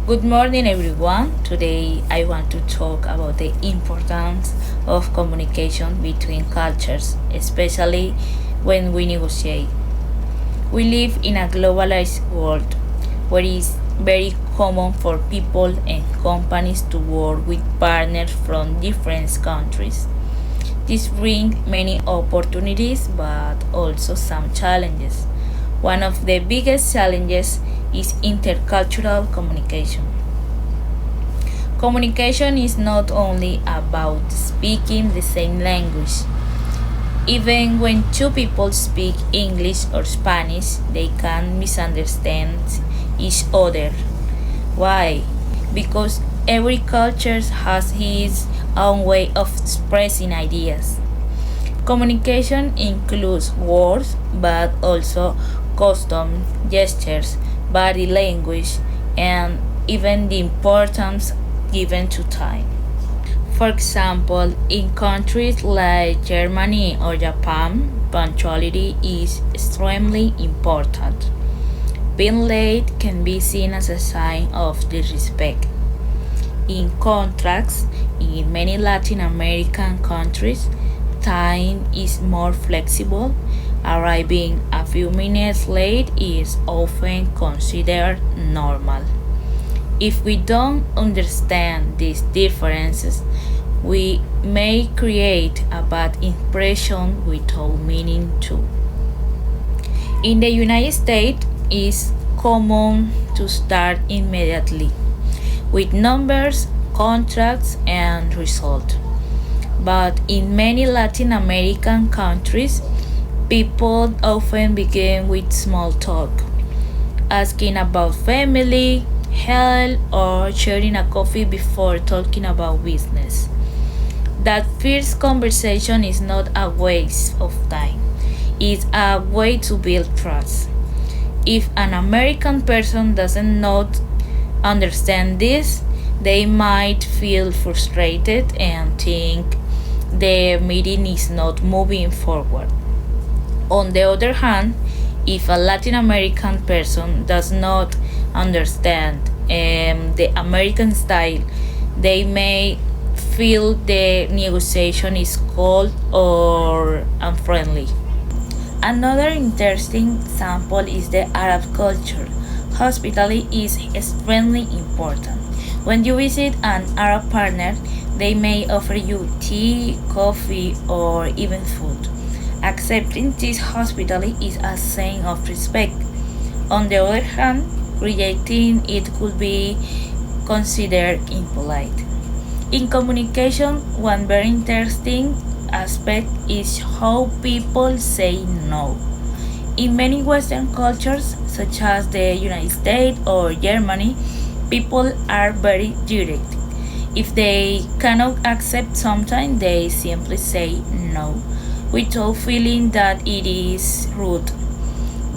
Good morning, everyone. Today I want to talk about the importance of communication between cultures, especially when we negotiate. We live in a globalized world where it is very common for people and companies to work with partners from different countries. This brings many opportunities but also some challenges. One of the biggest challenges is intercultural communication. Communication is not only about speaking the same language. Even when two people speak English or Spanish, they can misunderstand each other. Why? Because every culture has its own way of expressing ideas. Communication includes words, but also custom, gestures, body language, and even the importance given to time. For example, in countries like Germany or Japan, punctuality is extremely important. Being late can be seen as a sign of disrespect. In contrast, in many Latin American countries, time is more flexible. Arriving a few minutes late is often considered normal. If we don't understand these differences, we may create a bad impression without meaning to. In the United States, it's common to start immediately with numbers, contracts, and results. But in many Latin American countries, people often begin with small talk, asking about family, health, or sharing a coffee before talking about business. That first conversation is not a waste of time, it's a way to build trust. If an American person doesn't not understand this, they might feel frustrated and think the meeting is not moving forward. On the other hand, if a Latin American person does not understand the American style, they may feel the negotiation is cold or unfriendly. Another interesting example is the Arab culture. Hospitality is extremely important. When you visit an Arab partner, they may offer you tea, coffee, or even food. Accepting this hospitality is a sign of respect. On the other hand, rejecting it could be considered impolite. In communication, one very interesting aspect is how people say no. In many Western cultures, such as the United States or Germany, people are very direct. If they cannot accept something, they simply say no without feeling that it is rude.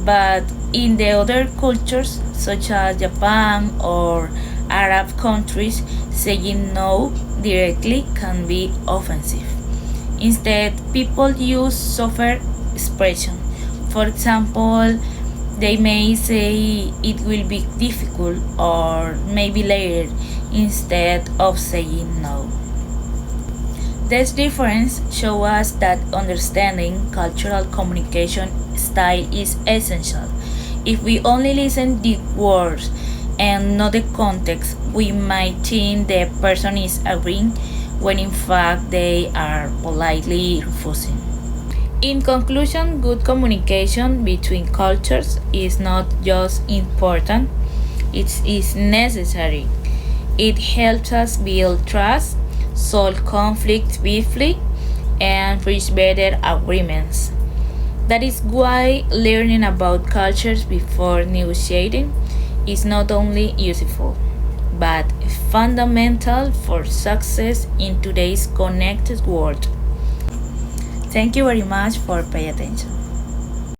But in the other cultures, such as Japan or Arab countries, saying no directly can be offensive. Instead, people use softer expression. For example, they may say it will be difficult or maybe later instead of saying no. This difference shows us that understanding cultural communication style is essential. If we only listen the words and not the context, we might think the person is agreeing when in fact they are politely refusing. In conclusion, good communication between cultures is not just important, it is necessary. It helps us build trust, solve conflicts briefly, and reach better agreements. That is why learning about cultures before negotiating is not only useful, but fundamental for success in today's connected world. Thank you very much for paying attention.